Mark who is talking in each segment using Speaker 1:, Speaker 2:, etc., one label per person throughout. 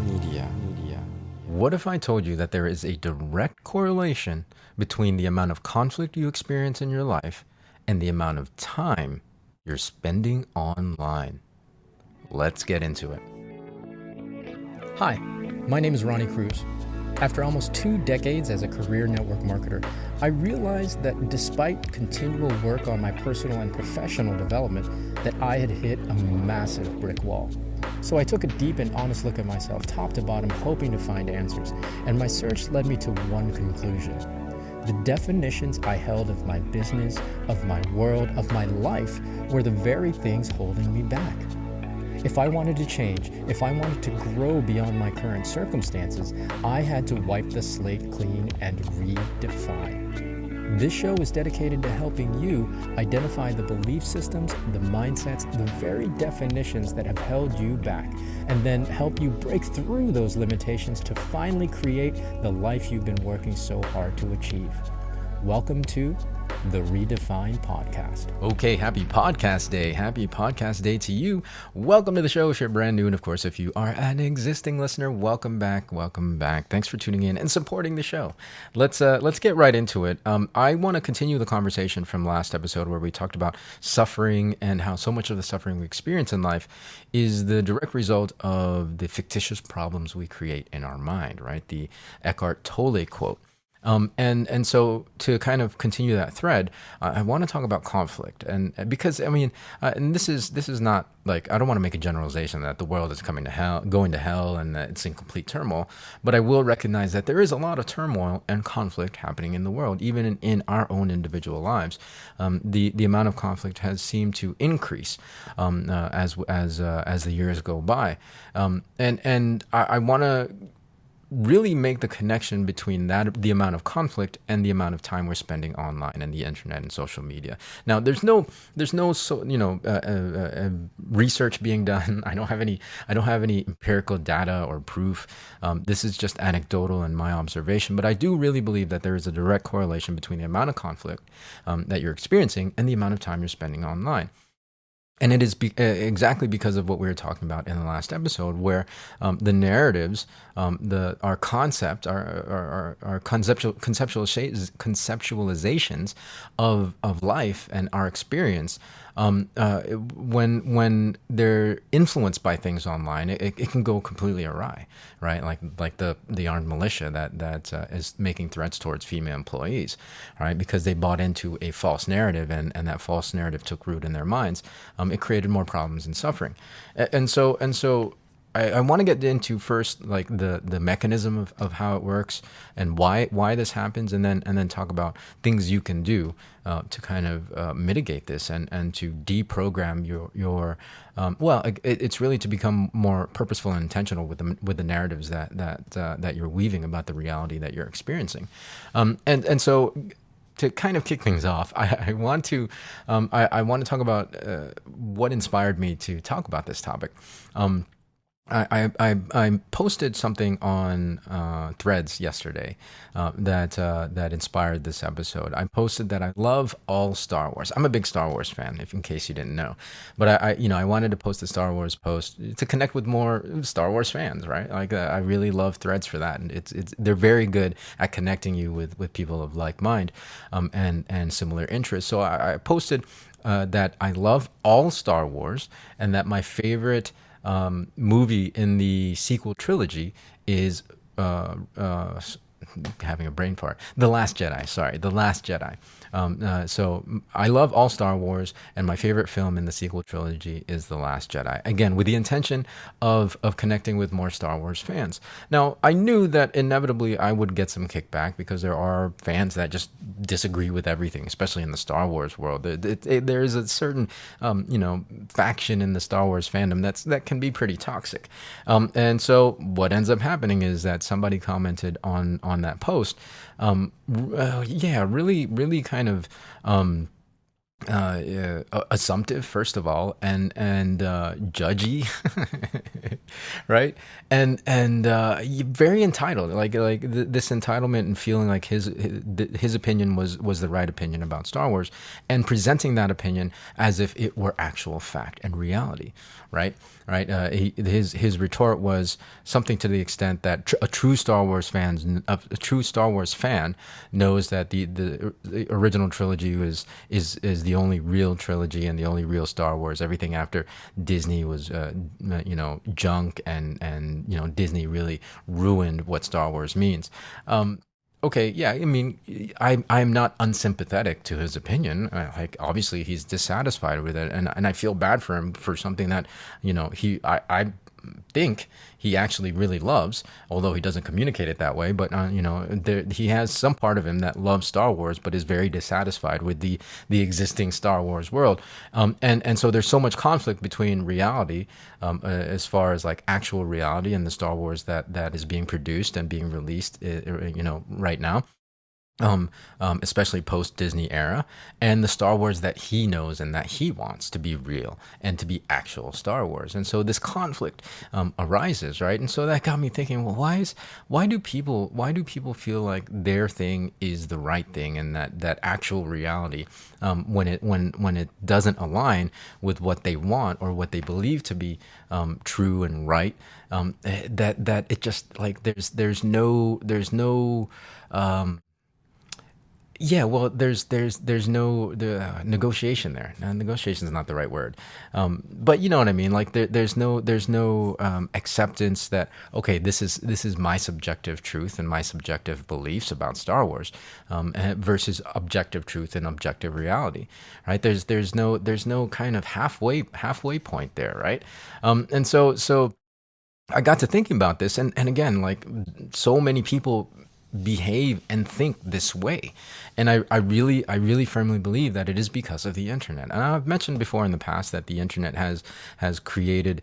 Speaker 1: Media.
Speaker 2: What if I told you that there is a direct correlation between the amount of conflict you experience in your life and the amount of time you're spending online? Let's get into it.
Speaker 3: Hi, my name is Ronnie Cruz. After almost 2 decades as a career network marketer, I realized that despite continual work on my personal and professional development, that I had hit a massive brick wall. So I took a deep and honest look at myself, top to bottom, hoping to find answers, and my search led me to one conclusion. The definitions I held of my business, of my world, of my life were the very things holding me back. If I wanted to change, if I wanted to grow beyond my current circumstances, I had to wipe the slate clean and redefine. This show is dedicated to helping you identify the belief systems, the mindsets, the very definitions that have held you back, and then help you break through those limitations to finally create the life you've been working so hard to achieve. Welcome to the Redefine Podcast.
Speaker 2: Okay, happy podcast day. Happy podcast day to you. Welcome to the show if you're brand new. And of course, if you are an existing listener, welcome back. Welcome back. Thanks for tuning in and supporting the show. Let's get right into it. I want to continue the conversation from last episode where we talked about suffering and how so much of the suffering we experience in life is the direct result of the fictitious problems we create in our mind, right? The Eckhart Tolle quote. And so to kind of continue that thread, I want to talk about conflict, and because and this is not like, I don't want to make a generalization that the world is going to hell, and that it's in complete turmoil. But I will recognize that there is a lot of turmoil and conflict happening in the world, even in our own individual lives. The amount of conflict has seemed to increase as the years go by, and I want to really make the connection between the amount of conflict and the amount of time we're spending online and the internet and social media. Now, there's no research being done. I don't have any empirical data or proof. This is just anecdotal and my observation. But I do really believe that there is a direct correlation between the amount of conflict that you're experiencing and the amount of time you're spending online. And it is exactly because of what we were talking about in the last episode, where the narratives, our concept, our conceptualizations of life and our experience, when they're influenced by things online, it can go completely awry, right? Like the armed militia that is making threats towards female employees, right? Because they bought into a false narrative, and that false narrative took root in their minds. It created more problems and suffering, and so I want to get into first like the mechanism of how it works and why this happens, and then talk about things you can do to kind of mitigate this and to deprogram your it's really to become more purposeful and intentional with the narratives that you're weaving about the reality that you're experiencing, and so. To kind of kick things off, I want to talk about what inspired me to talk about this topic. I posted something on Threads yesterday that inspired this episode. I posted that I love all Star Wars. I'm a big Star Wars fan, in case you didn't know. But I wanted to post a Star Wars post to connect with more Star Wars fans, right? Like I really love Threads for that, and they're very good at connecting you with people of like mind and similar interests. So I posted that I love all Star Wars, and that my favorite movie in the sequel trilogy is having a brain fart. The Last Jedi. So I love all Star Wars, and my favorite film in the sequel trilogy is The Last Jedi. Again, with the intention of connecting with more Star Wars fans. Now, I knew that inevitably I would get some kickback because there are fans that just disagree with everything, especially in the Star Wars world. There is a certain, faction in the Star Wars fandom that can be pretty toxic. And so what ends up happening is that somebody commented on that post, really kind of assumptive, first of all, and judgy, right? And very entitled, this entitlement and feeling like his opinion was the right opinion about Star Wars, and presenting that opinion as if it were actual fact and reality, right? Right. His retort was something to the extent that a true Star Wars fan knows that the original trilogy is the only real trilogy and the only real Star Wars. Everything after Disney was junk, and Disney really ruined what Star Wars means. Okay, yeah, I mean, I'm not unsympathetic to his opinion. Like, obviously, he's dissatisfied with it, and I feel bad for him for something that, I think he actually really loves, although he doesn't communicate it that way. But he has some part of him that loves Star Wars, but is very dissatisfied with the existing Star Wars world. And so there's so much conflict between reality, as far as like actual reality, and the Star Wars that is being produced and being released, right now, especially post Disney era, and the Star Wars that he knows and that he wants to be real and to be actual Star Wars. And so this conflict arises, right? And so that got me thinking, well, why do people feel like their thing is the right thing, and that actual reality, when it doesn't align with what they want or what they believe to be true and right, that it just like there's no yeah, well, there's no negotiation there. Negotiation is not the right word, but you know what I mean. Like there's no acceptance that, okay, this is my subjective truth and my subjective beliefs about Star Wars, versus objective truth and objective reality, right? There's no kind of halfway point there, right? And so I got to thinking about this, and again, like, so many people behave and think this way, and I really firmly believe that it is because of the internet. And I've mentioned before in the past that the internet has created,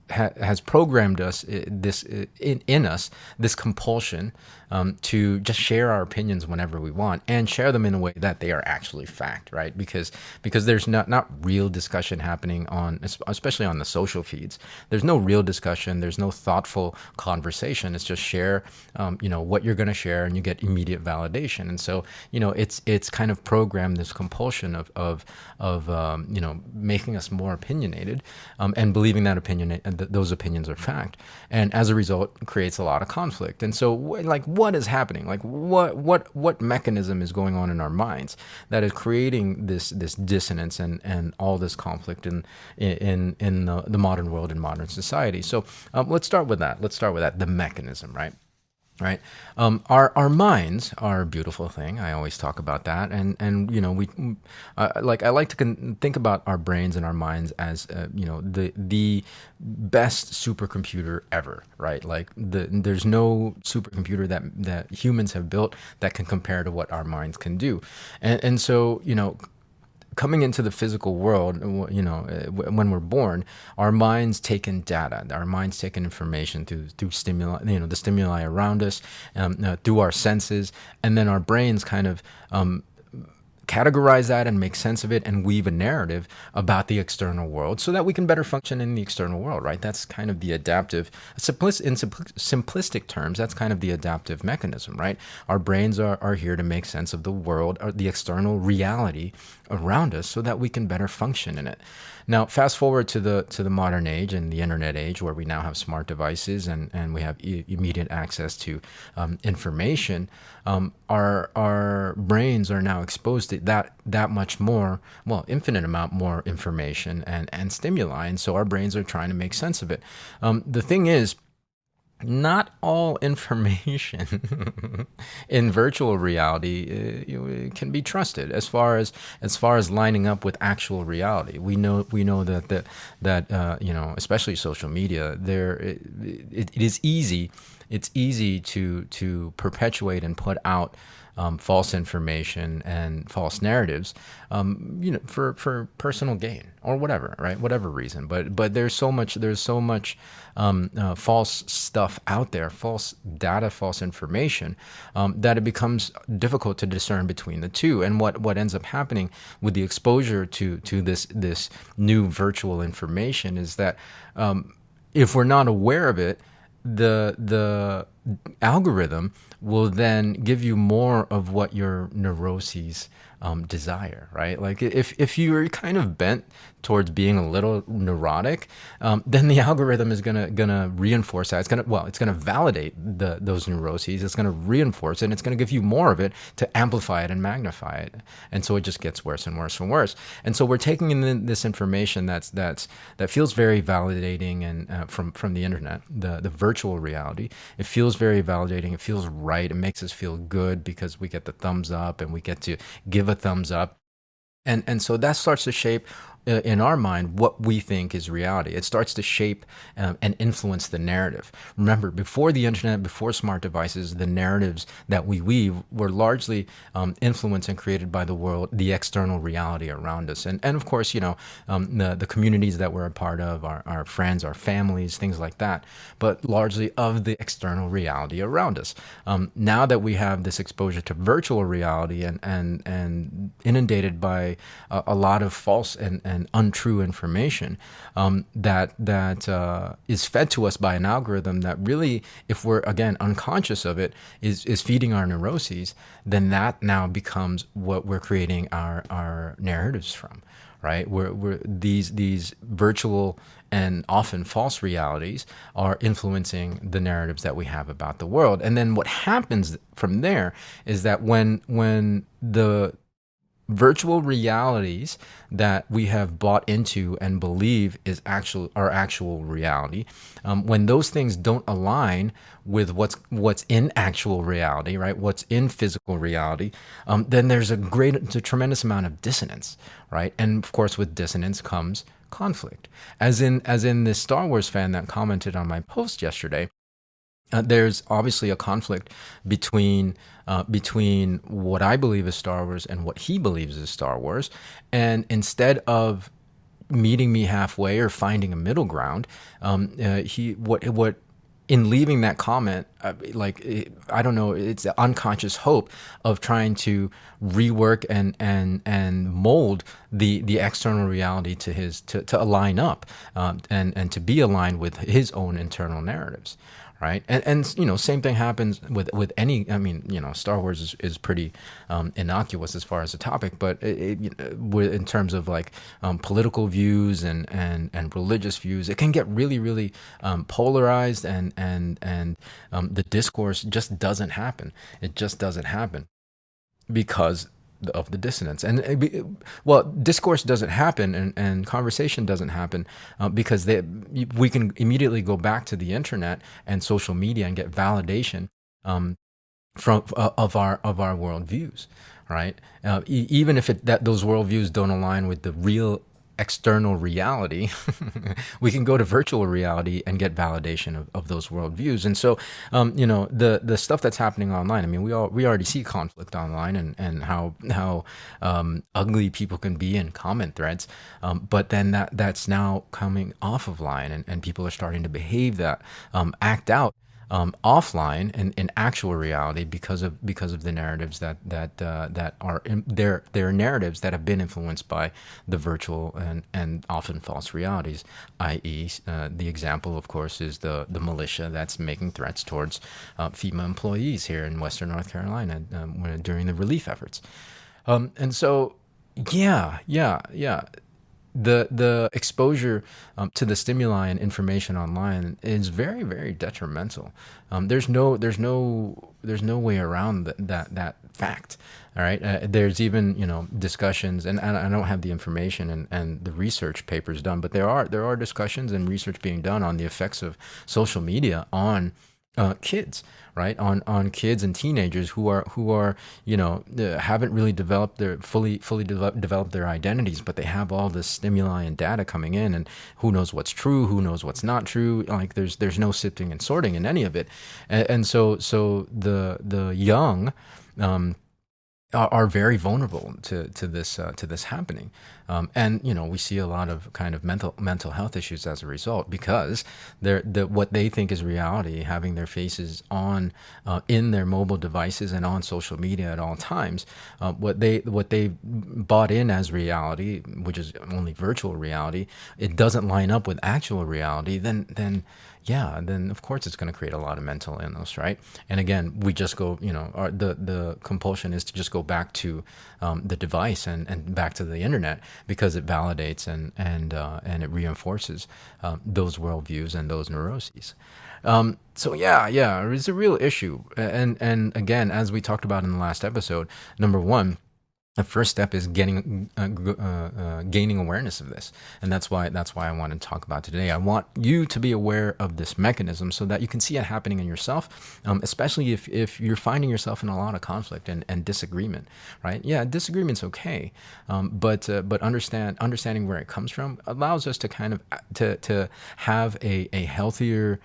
Speaker 2: has programmed us, in us, this compulsion, to just share our opinions whenever we want, and share them in a way that they are actually fact, right? Because there's not real discussion happening especially on the social feeds. There's no real discussion. There's no thoughtful conversation. It's just share, what you're going to share, and you get immediate validation. And so, it's kind of programmed this compulsion of making us more opinionated, and believing that those opinions are fact. And as a result, it creates a lot of conflict. And so, what is happening? Like, what mechanism is going on in our minds that is creating this dissonance and all this conflict in the modern world, in modern society? So let's start with that. The mechanism, right? Right. Our minds are a beautiful thing. I always talk about that. And I like to think about our brains and our minds as, the best supercomputer ever, right? Like there's no supercomputer that humans have built that can compare to what our minds can do. And so, coming into the physical world, when we're born, our minds take in data, our minds take in information through stimuli, the stimuli around us, through our senses, and then our brains kind of categorize that and make sense of it and weave a narrative about the external world so that we can better function in the external world, right? That's kind of the adaptive, in simplistic terms, that's kind of the adaptive mechanism, right? Our brains are here to make sense of the world, or the external reality around us, so that we can better function in it. Now, fast forward to the modern age and the internet age, where we now have smart devices and we have immediate access to information. Our brains are now exposed to that much more, well, infinite amount more information and stimuli, and so our brains are trying to make sense of it. The thing is, not all information in virtual reality can be trusted as far as lining up with actual reality. We know that especially social media, it is easy. It's easy to perpetuate and put out false information and false narratives, for personal gain or whatever, right? Whatever reason. But there's so much false stuff out there, false data, false information, that it becomes difficult to discern between the two. And what ends up happening with the exposure to this new virtual information is that if we're not aware of it, the algorithm will then give you more of what your neuroses desire, right? Like if you're kind of bent towards being a little neurotic, then the algorithm is gonna reinforce that. It's gonna validate those neuroses. It's gonna reinforce it, and it's gonna give you more of it to amplify it and magnify it. And so it just gets worse and worse and worse. And so we're taking in this information that feels very validating, and from the internet, the virtual reality. It feels very validating. It feels right. It makes us feel good because we get the thumbs up, and we get to give a thumbs up. And so that starts to shape in our mind what we think is reality. It starts to shape and influence the narrative. Remember, before the internet, before smart devices, the narratives that we weave were largely influenced and created by the world, the external reality around us. And of course, the communities that we're a part of, our friends, our families, things like that, but largely of the external reality around us. Now that we have this exposure to virtual reality and inundated by a lot of false and untrue information that is fed to us by an algorithm that really, if we're again unconscious of it, is feeding our neuroses, then that now becomes what we're creating our narratives from, right? We're these virtual and often false realities are influencing the narratives that we have about the world. And then what happens from there is that when the virtual realities that we have bought into and believe is our actual reality, when those things don't align with what's in actual reality, right? What's in physical reality, then there's a tremendous amount of dissonance, right? And of course, with dissonance comes conflict. As in this Star Wars fan that commented on my post yesterday. There's obviously a conflict between what I believe is Star Wars and what he believes is Star Wars, and instead of meeting me halfway or finding a middle ground, in leaving that comment, I don't know, it's the unconscious hope of trying to rework and mold the external reality to align up, and to be aligned with his own internal narratives. Right. And same thing happens with any, Star Wars is pretty innocuous as far as the topic, but in terms of political views and religious views, it can get really, really polarized, and the discourse just doesn't happen. It just doesn't happen because of the dissonance. And discourse doesn't happen, and conversation doesn't happen because we can immediately go back to the internet and social media and get validation of our worldviews, right? Even if those worldviews don't align with the real external reality, we can go to virtual reality and get validation of those worldviews. And so, the stuff that's happening online, I mean, we already see conflict online, and how ugly people can be in comment threads. But then that's now coming off of line, and people are starting to behave act out offline in actual reality because of the narratives that are in their narratives that have been influenced by the virtual and often false realities, i.e. The example, of course, is the militia that's making threats towards FEMA employees here in Western North Carolina during the relief efforts. And so, yeah. The exposure to the stimuli and information online is very, very detrimental. There's no way around that fact. All right. There's even discussions, and I don't have the information and the research papers done, but there are discussions and research being done on the effects of social media on kids, right? On kids and teenagers who are haven't really developed their fully developed their identities, but they have all this stimuli and data coming in, and who knows what's true, who knows what's not true. Like there's no sifting and sorting in any of it, and so the young are very vulnerable to this happening, and we see a lot of kind of mental health issues as a result, because what they think is reality, having their faces on in their mobile devices and on social media at all times, what they bought in as reality, which is only virtual reality, it doesn't line up with actual reality. Then yeah, then of course it's going to create a lot of mental illness, right? And again, we just go, the compulsion is to just go back to the device and back to the internet, because it validates and it reinforces those worldviews and those neuroses. So yeah, it's a real issue. And again, as we talked about in the last episode, number one, the first step is gaining awareness of this, and that's why I want to talk about today. I want you to be aware of this mechanism so that you can see it happening in yourself, especially if you're finding yourself in a lot of conflict and disagreement. Right? Yeah, disagreement's okay, but understanding where it comes from allows us to kind of to have a healthier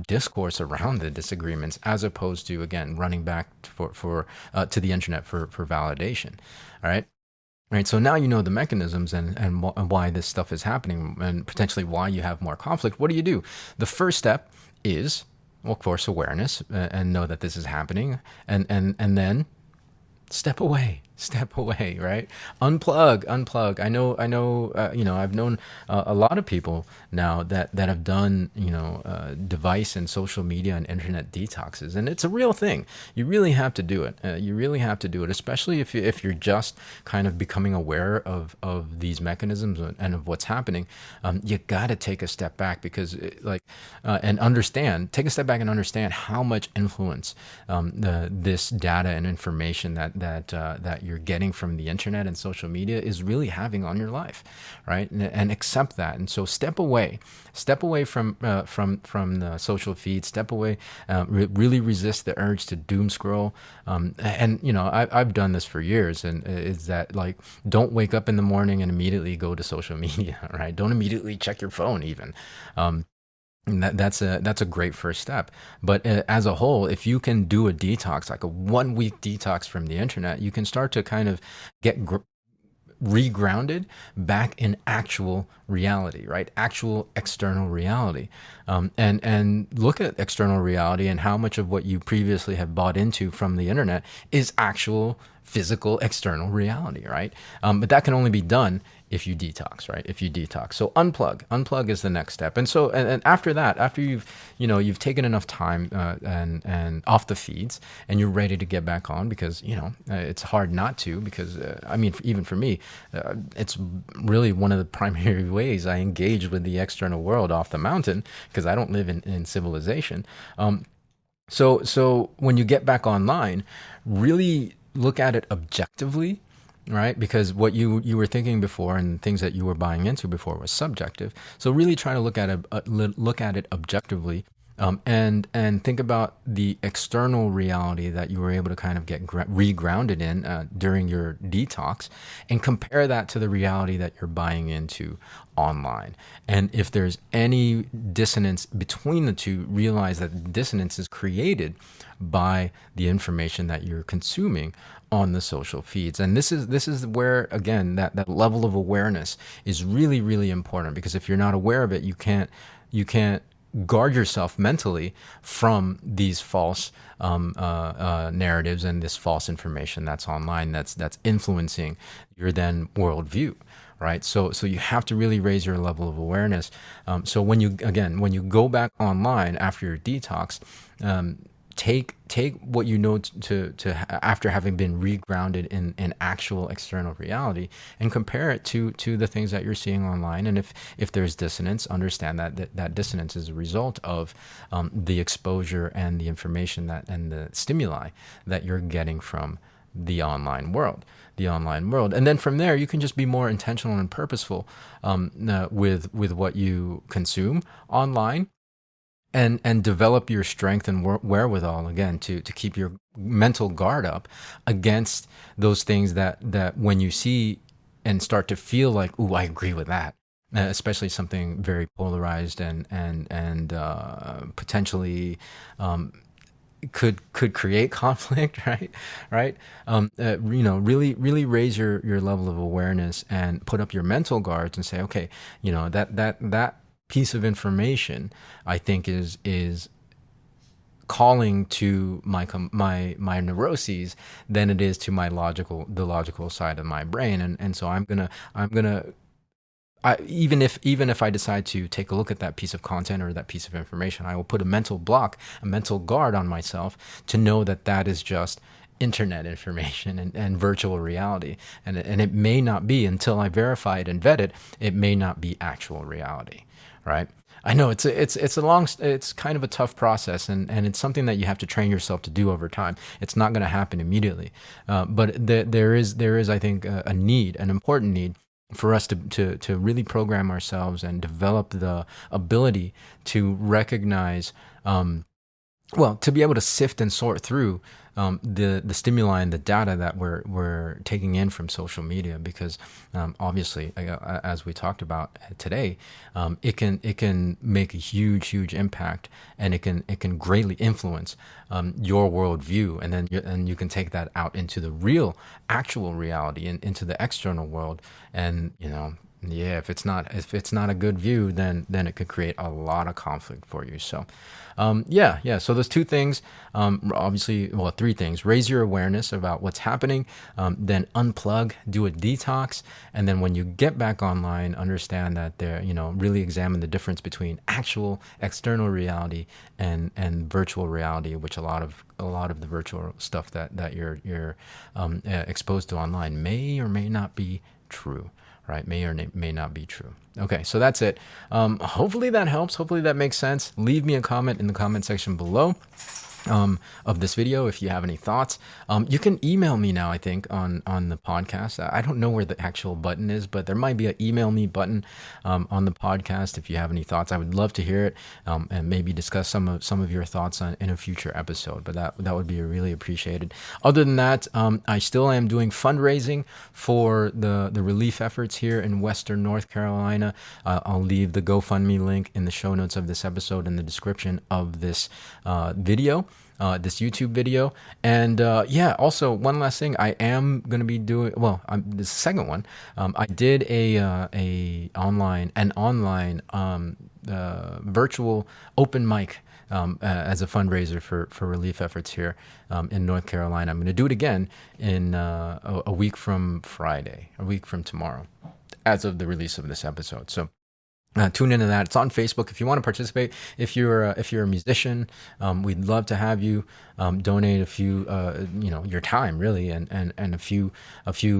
Speaker 2: discourse around the disagreements, as opposed to, again, running back for to the internet for validation. All right. Right. So now you know the mechanisms and why this stuff is happening, and potentially why you have more conflict. What do? The first step is, well, of course, awareness, and know that this is happening, and then step away, right? Unplug. I know, I've known a lot of people now that have done, device and social media and internet detoxes, and it's a real thing. You really have to do it. You really have to do it, especially if you're just kind of becoming aware of these mechanisms and of what's happening. You got to take a step back, because take a step back and understand how much influence this data and information that you're getting from the internet and social media is really having on your life, right? And accept that. And so step away from the social feed. Step away. Really resist the urge to doom scroll. I've done this for years, and is that, like, don't wake up in the morning and immediately go to social media, right? Don't immediately check your phone even. And that's a great first step. But as a whole, if you can do a detox, like a 1 week detox from the internet, you can start to kind of get regrounded back in actual reality, right? Actual external reality, and look at external reality and how much of what you previously have bought into from the internet is actual physical external reality, right? But that can only be done if you detox, right? If you detox. So unplug is the next step. And so, and after that, after you've taken enough time and off the feeds, and you're ready to get back on, because it's hard not to, because even for me, it's really one of the primary ways I engage with the external world off the mountain, because I don't live in civilization. So when you get back online, really look at it objectively, right? Because what you were thinking before and things that you were buying into before was subjective. So really try to look at it objectively, and think about the external reality that you were able to kind of get regrounded in during your detox, and compare that to the reality that you're buying into online. And if there's any dissonance between the two, realize that the dissonance is created by the information that you're consuming on the social feeds. And this is where, again, that level of awareness is really, really important, because if you're not aware of it, you can't guard yourself mentally from these false narratives and this false information that's online, that's influencing your then worldview. Right. So you have to really raise your level of awareness. So when you go back online after your detox, take what you know to after having been regrounded in actual external reality, and compare it to the things that you're seeing online. And if there's dissonance, understand that dissonance is a result of the exposure and the information and the stimuli that you're getting from the online world. And then from there, you can just be more intentional and purposeful with what you consume online, and develop your strength and wherewithal, again, to keep your mental guard up against those things that when you see and start to feel like, ooh, I agree with that, especially something very polarized and potentially could create conflict, right. Really raise your level of awareness and put up your mental guards and say, okay, that piece of information I think is calling to my neuroses than it is to the logical side of my brain, and so I'm gonna even if I decide to take a look at that piece of content or that piece of information, I will put a mental guard on myself to know that that is just internet information and virtual reality, and it may not be, until I verify it and vet it, it may not be actual reality, right? I know it's kind of a tough process, and it's something that you have to train yourself to do over time. It's not going to happen immediately, but there is I think an important need for us to really program ourselves and develop the ability to recognize, to be able to sift and sort through the stimuli and the data that we're taking in from social media, because obviously, as we talked about today, it can make a huge impact, and it can greatly influence your worldview, and then you can take that out into the actual reality and into the external world, and if it's not a good view, then it could create a lot of conflict for you. So so those two things, obviously, well, three things: raise your awareness about what's happening, then unplug, do a detox, and then when you get back online, understand that really examine the difference between actual external reality and virtual reality, which a lot of the virtual stuff that you're exposed to online may or may not be true. Right, may or may not be true. Okay, so that's it. Hopefully that helps. Hopefully that makes sense. Leave me a comment in the comment section below of this video if you have any thoughts. You can email me now, I think, on the podcast. I don't know where the actual button is, but there might be an email me button on the podcast if you have any thoughts. I would love to hear it, and maybe discuss some of your thoughts in a future episode, but that would be really appreciated. Other than that, I still am doing fundraising for the relief efforts here in Western North Carolina. I'll leave the GoFundMe link in the show notes of this episode, in the description of this video. This YouTube video. And also one last thing, I am going to be doing, the second one, I did a online virtual open mic as a fundraiser for relief efforts here in North Carolina. I'm going to do it again in a week from Friday, a week from tomorrow, as of the release of this episode. So tune into that. It's on Facebook if you want to participate. If you're a musician, we'd love to have you donate a few, your time really, and a few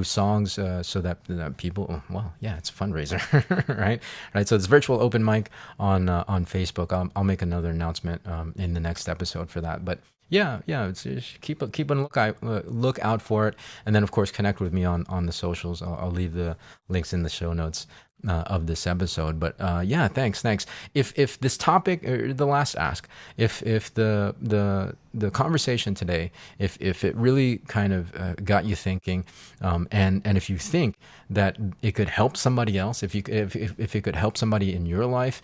Speaker 2: songs so that people. It's a fundraiser, right? So it's virtual open mic on Facebook. I'll make another announcement in the next episode for that, but. It's keep a look out for it, and then of course connect with me on the socials. I'll leave the links in the show notes of this episode. But thanks. If this topic, or the last ask, if the conversation today, if it really kind of got you thinking, and if you think that it could help somebody else, if it could help somebody in your life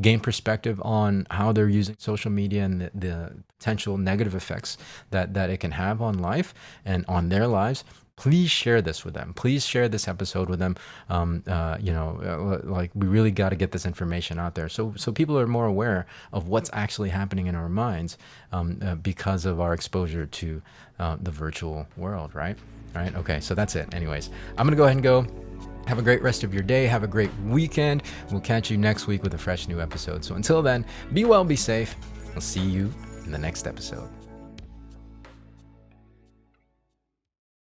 Speaker 2: gain perspective on how they're using social media and the potential negative effects that it can have on life and on their lives, please share this with them. Please share this episode with them. We really got to get this information out there so people are more aware of what's actually happening in our minds because of our exposure to the virtual world, right? All right. Okay. So that's it. Anyways, I'm going to go ahead and go. Have a great rest of your day. Have a great weekend. We'll catch you next week with a fresh new episode. So until then, be well, be safe. I'll see you in the next episode.